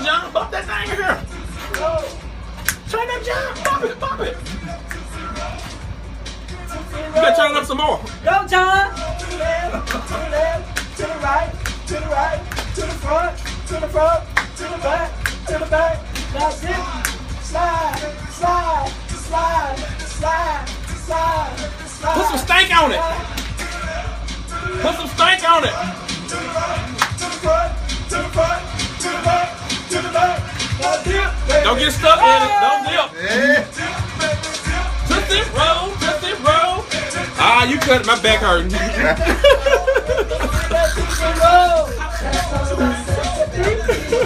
on, John. Bump that thing in here. Turn that, John. Bump it, bump it. You gotta turn it up some more. Go, John. To the left, to the left, to the right, to the right, to the front, to the front, to the back, to the back. Now dip, slide, slide, slide, slide, slide, slide. Put some stank on it. Put some stank on it. To the right, to the front, to the front, to the back, to the back. Now dip, baby. Don't get stuck in it. Don't dip. Yeah. Twist it, roll, twist it, roll. Ah, you cut my back hurting.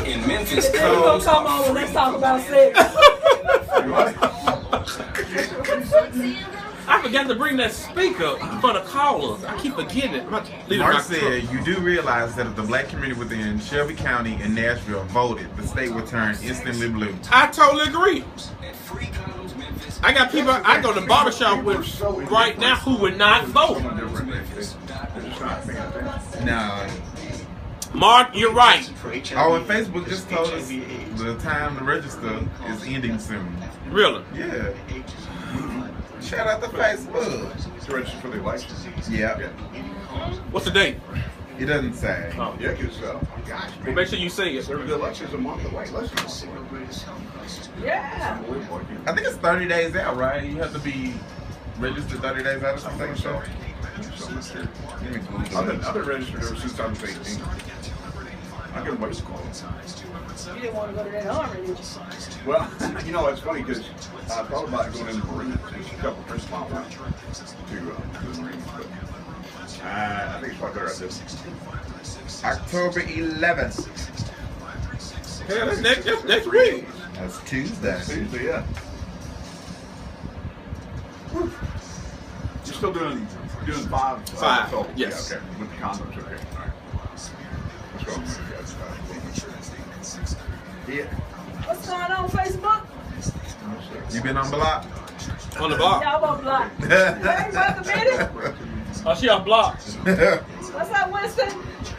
In Memphis, Then you gonna come over, let's talk about sex. I forgot to bring that speaker for the callers. I keep forgetting it. Leave it in my Mark truck. said, you do realize that if the black community within Shelby County and Nashville voted, the state would turn instantly blue. I totally agree. I got people I go to the barbershop with right now who would not vote. Now, Mark, you're right. oh, and Facebook just told us the time to register is ending soon. Really? Yeah. Shout out to Facebook. To register for the election. Yeah. What's the date? It doesn't say. Oh. Yeah, because, gosh, Well, make sure you say it. the election's a month away. Listen. Yeah. I think it's 30 days out, right? You have to be registered 30 days out or something. So. Let me Google I've it. been registered ever since I was 18. I can wait. You didn't want to go to that army, did you? Well, you know, it's funny because I thought about going in the Marines. There's a couple of friends of mine went to the Marines, but I think it's probably better at this. October 11th. Yeah, that's next week. That's Tuesday. Tuesday, yeah. You're still doing five? Five, So, yes. Yeah, okay. With the condoms, okay. All right. Let's go. Yeah. What's going on Facebook? You been on block? On the block. Y'all won't block. Hey, welcome in. Oh, she on block. What's up, Winston?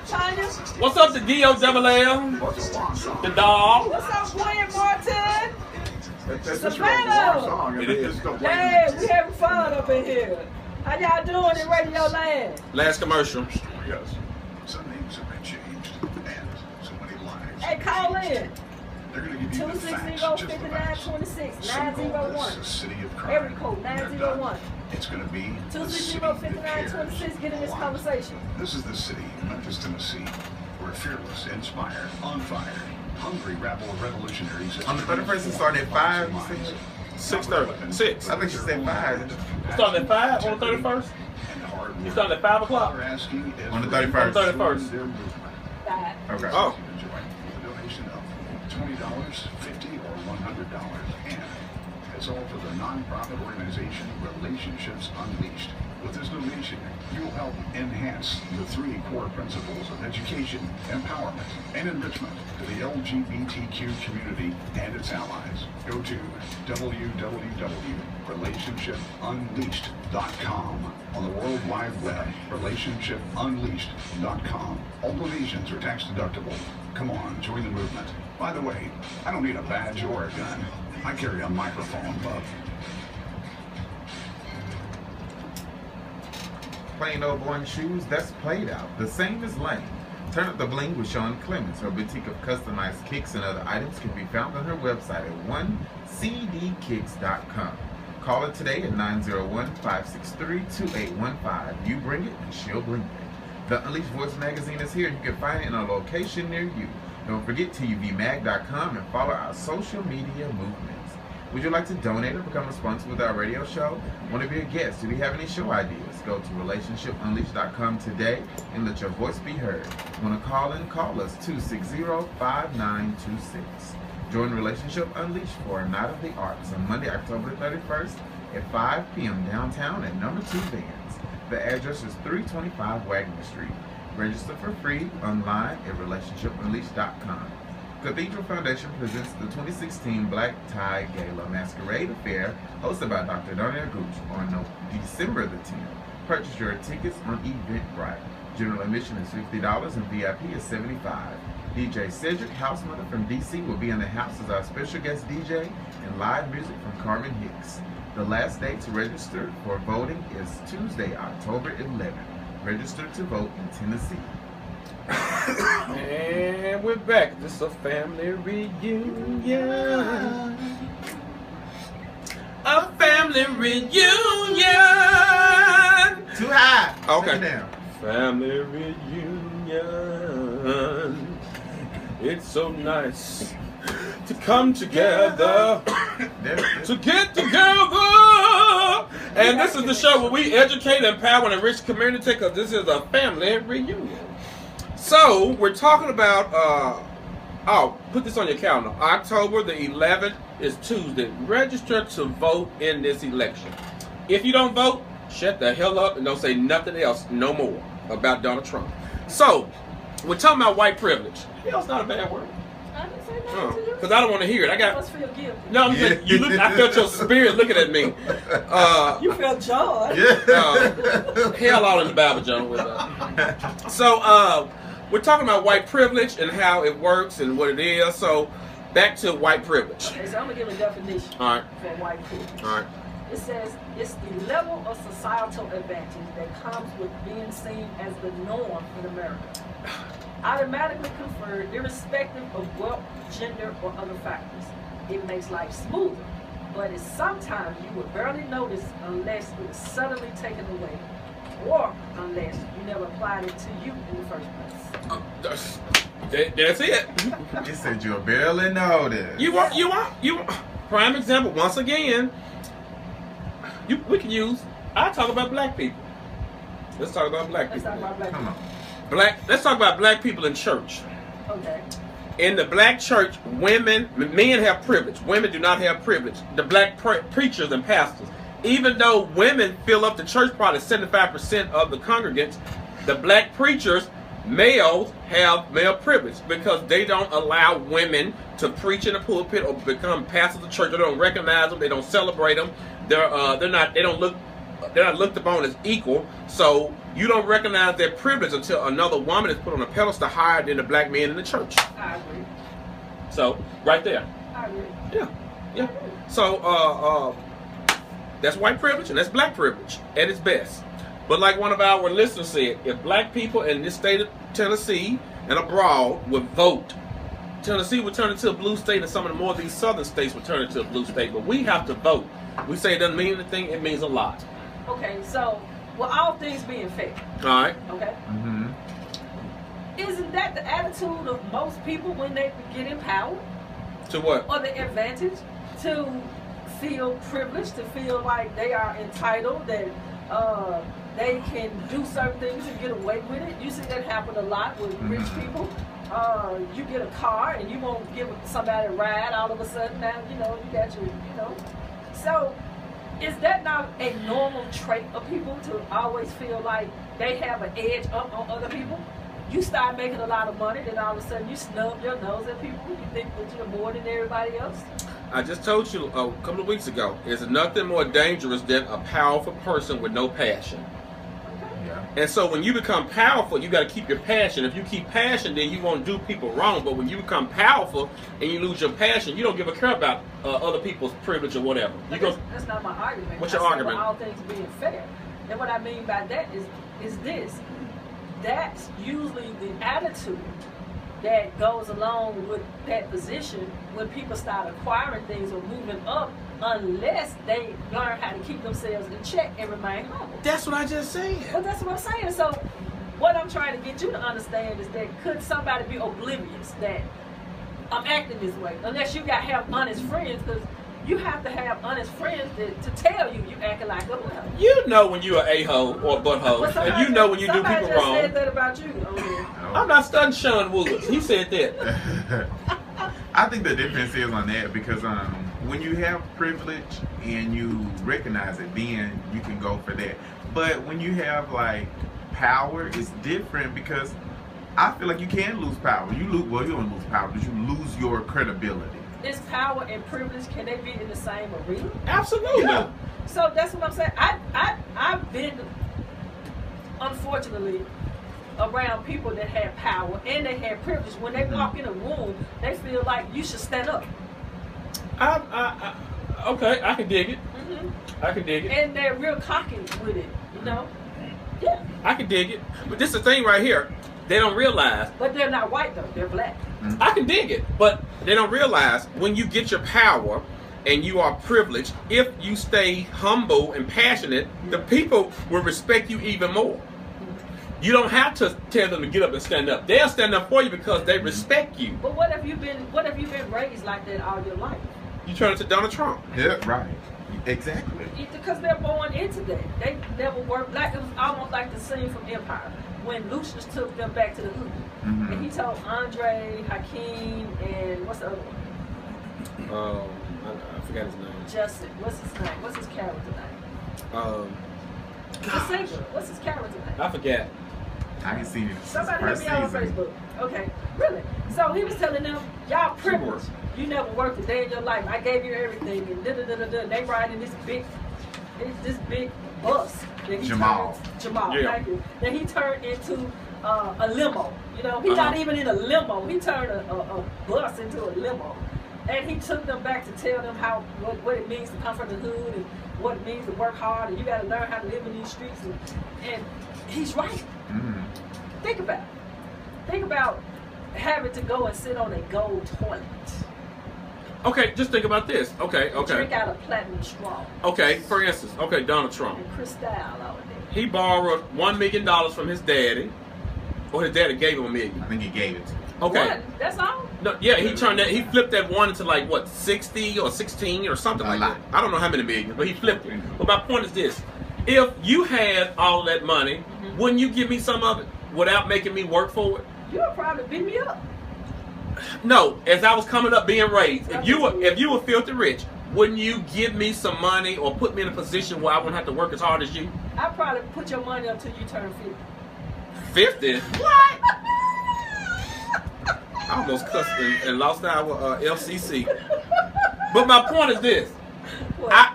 Tanya? What's up to D.O.L.L? The dog. What's up, William Martin? That's Savannah. song. It is. Hey, we having fun up in here. How y'all doing in Radio Land? Last commercial. Yes. Some names have been changed, and so many lives. Hey, call in. They're going to give you the facts, just the facts. 260-5926, Some call this 901. a city of crime. Area code They're 901. done. It's going to be the city that cares. 260-5926. Get in this Why? conversation. This is the city, Memphis, Tennessee, where fearless, inspired, on fire, hungry rabble of revolutionaries. On the 31st, it started at 5. You said? 6:30. 6. I think she said 5. You starting at 5 on the 31st? You starting at 5 o'clock? On the 31st. On the 31st. Bye. Okay. Oh. A donation of $20, $50, or $100. And it's all for the nonprofit organization Relationships Unleashed. With this donation, you will help enhance the 3 core principles of education, empowerment, and enrichment to the LGBTQ community and its allies. Go to www.relationshipunleashed.com on the World Wide Web, relationshipunleashed.com. All donations are tax deductible. Come on, join the movement. By the way, I don't need a badge or a gun. I carry a microphone, love. Plain old boy shoes, that's played out. The same as lame. Turn up the bling with Sean Clemens. Her boutique of customized kicks and other items can be found on her website at 1cdkicks.com. Call her today at 901-563-2815. You bring it and she'll bling it. The Unleashed Voice magazine is here. You can find it in a location near you. Don't forget TUVmag.com and follow our social media movements. Would you like to donate or become a sponsor with our radio show? Want to be a guest? Do we have any show ideas? Go to relationshipunleashed.com today and let your voice be heard. Want to call in? Call us 260-5926. Join Relationship Unleashed for a Night of the Arts on Monday, October 31st at 5 p.m. downtown at number 2 Vans. The address is 325 Wagner Street. Register for free online at relationshipunleashed.com. Cathedral Foundation presents the 2016 Black Tie Gala Masquerade Affair hosted by Dr. Darnell Gooch on December the 10th. Purchase your tickets on Eventbrite. General admission is $50 and VIP is $75. DJ Cedric Housemother from DC will be in the house as our special guest DJ and live music from Carmen Hicks. The last day to register for voting is Tuesday, October 11th. Register to vote in Tennessee. And we're back. This is a family reunion. A family reunion. Too high. Okay. Sit down. Family reunion. It's so nice to come together. To get together. And this is the show where we educate, empower, and enrich the community because this is a family reunion. So, we're talking about, put this on your calendar. October the 11th is Tuesday. Register to vote in this election. If you don't vote, shut the hell up and don't say nothing else no more about Donald Trump. So, we're talking about white privilege. Hell's not a bad word. I didn't say nothing to you. Because I don't want to hear it. I must feel guilty. No, I'm saying, I felt your spirit looking at me. You felt joy. Hell all in the Bible, John. With So, we're talking about white privilege and how it works and what it is. So, back to white privilege. Okay, so I'm going to give a definition for white privilege. All right. It says it's the level of societal advantage that comes with being seen as the norm in America. Automatically conferred irrespective of wealth, gender, or other factors. It makes life smoother, but it's sometimes you will barely notice unless it is suddenly taken away, or unless you never applied it to you in the first place. That's it. You said you'll barely notice. You want prime example once again. We can use. I talk about black people. Let's talk about black people. Let's talk about black people. Come on. Let's talk about black people in church. Okay. In the black church, men have privilege. Women do not have privilege. The black preachers and pastors, even though women fill up the church, probably 75% of the congregants, the black preachers, males, have male privilege because they don't allow women to preach in the pulpit or become pastors of the church. They don't recognize them. They don't celebrate them. They're not looked upon as equal. So you don't recognize their privilege until another woman is put on a pedestal higher than the black men in the church. I agree. So right there. I agree. Yeah. So that's white privilege and that's black privilege at its best. But like one of our listeners said, if black people in this state of Tennessee and abroad would vote, Tennessee would turn into a blue state and some of the more of these southern states would turn into a blue state. But we have to vote. We say it doesn't mean anything, it means a lot. Okay, so, well, all things being fair. All right. Okay? Mm-hmm. Isn't that the attitude of most people when they get in power? To what? Or the advantage? To feel privileged, to feel like they are entitled, that they can do certain things and get away with it. You see that happen a lot with rich people. You get a car and you won't give somebody a ride. All of a sudden now, you got your, So, is that not a normal trait of people to always feel like they have an edge up on other people? You start making a lot of money, then all of a sudden you snub your nose at people. You think that you're more than everybody else. I just told you a couple of weeks ago, there's nothing more dangerous than a powerful person with no passion. And so when you become powerful, you got to keep your passion. If you keep passion, then you won't do people wrong. But when you become powerful and you lose your passion, you don't give a care about other people's privilege or whatever. That's not my argument. What's your argument? About all things being fair. And what I mean by that is this. That's usually the attitude that goes along with that position when people start acquiring things or moving up, unless they learn how to keep themselves in check and remain humble. That's what I just said. Well, that's what I'm saying. So what I'm trying to get you to understand is that could somebody be oblivious that I'm acting this way? Unless you have honest friends, because you have to have honest friends to tell you acting like a little. You know when you're an a-hole or a butthole, and you know when you do people just wrong. Said that about you. I'm not studying Sean Woods. He said that. I think the difference is on that because when you have privilege and you recognize it, then you can go for that. But when you have like power, it's different because I feel like you can lose power. You don't lose power, but you lose your credibility. Is power and privilege, can they be in the same arena? Absolutely. Yeah. So that's what I'm saying. I've been, unfortunately, around people that had power and they had privilege. When they walk in a room, they feel like you should stand up. Okay, I can dig it. I can dig it. And they're real cocky with it, you know? Yeah. I can dig it. But this is the thing right here. They don't realize. But they're not white though, they're black. I can dig it. But they don't realize when you get your power and you are privileged, if you stay humble and passionate, the people will respect you even more. You don't have to tell them to get up and stand up. They'll stand up for you because they respect you. But what if you've been raised like that all your life? You turn it to Donald Trump. Yeah, right. Exactly. Because they're born into that. They never worked. Like it was almost like the scene from Empire when Lucius took them back to the hood, and he told Andre, Hakeem, and what's the other one? I forgot his name. Justin. What's his name? What's his character name? The singer. What's his character name? I forget. I can see it. Somebody hit me out on Facebook. Okay, really? So he was telling them, y'all privileged. You never worked a day in your life. I gave you everything, and da-da-da-da-da. They riding this big bus. That he Jamal. Yeah. Thank you. That he turned into a limo. You know, he's not even in a limo. He turned a bus into a limo. And he took them back to tell them what it means to come from the hood and what it means to work hard, and you got to learn how to live in these streets. And he's right. Think about having to go and sit on a gold toilet. Okay, just think about this. Okay. Drink out of platinum straw. Okay, for instance, Donald Trump. And Cristal over there. He borrowed $1 million from his daddy, or his daddy gave him $1 million. I think he gave it to him. Okay. One, that's all. No, yeah, he flipped that one into like what, 60 or 16 or something like that. I don't know how many millions, but he flipped it. But my point is this: if you had all of that money, wouldn't you give me some of it without making me work for it? You would probably beat me up. No, as I was coming up being raised, if you were filthy rich, wouldn't you give me some money or put me in a position where I wouldn't have to work as hard as you? I'd probably put your money up till you turn 50. 50? What? I almost cussed and lost our LCC. But my point is this: if I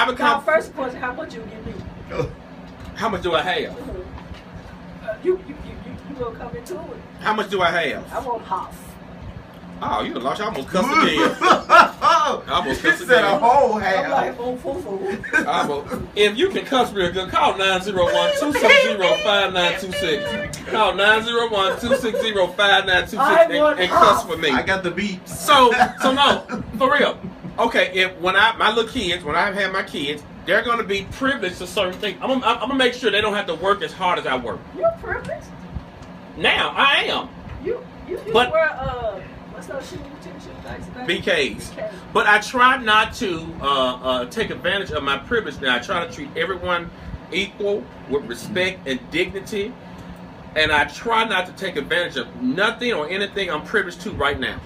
become Now, first question, how much you give me? how much do I have? You gonna come into it? How much do I have? I want half. Oh, you lost. I almost cussed again. I almost cussed He said a again. whole I'm half. like, oh. If you can cuss real good, call 901-260-5926. Call 901-260-5926 and cuss for me. I got the beeps. So no, for real. Okay, when I have my kids, they're gonna be privileged to certain things. I'm gonna make sure they don't have to work as hard as I work. You're privileged. Now I am. You But- wear what's those shoes? BKs. But I try not to take advantage of my privilege. Now I try to treat everyone equal with respect and dignity, and I try not to take advantage of nothing or anything I'm privileged to right now.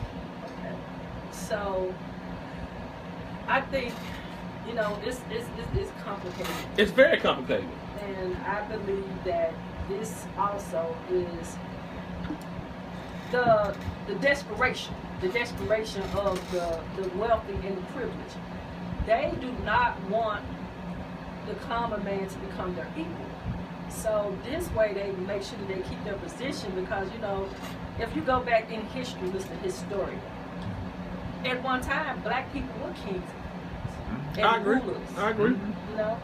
So I think it's complicated. It's very complicated. And I believe that this also is the desperation of the wealthy and the privileged. They do not want the common man to become their equal. So this way they make sure that they keep their position, because if you go back in history, Mr. Historian, at one time black people were kings and I agree. rulers. I agree.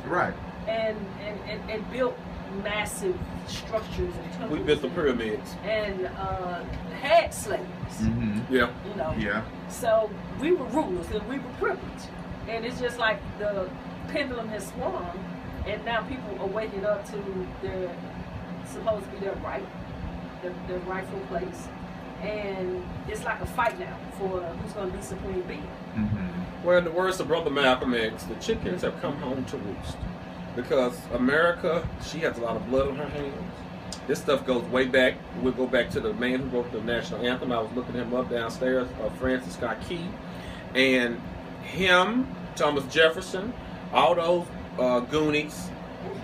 Right. And built massive structures and temples. We built the pyramids. And had slaves. Yeah. Yeah. So we were rulers and we were privileged. And it's just like the pendulum has swung, and now people are waking up to their supposed to be their right, their rightful place. And it's like a fight now for who's going to be supreme being. Well, in the words of Brother Malcolm X, the chickens have come home to roost. Because America, she has a lot of blood on her hands. This stuff goes way back. We'll go back to the man who wrote the national anthem. I was looking him up downstairs, Francis Scott Key. And him, Thomas Jefferson, all those Goonies,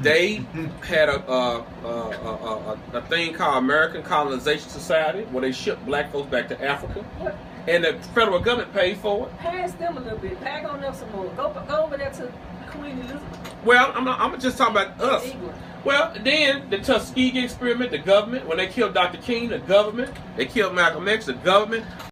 they had a thing called American Colonization Society, where they shipped black folks back to Africa. and the federal government paid for it. Pass them a little bit. Pack on them some more. Go over there to Queen Elizabeth. Well, I'm just talking about us. England. Well, then the Tuskegee experiment, the government. When they killed Dr. King, the government. They killed Malcolm X, the government.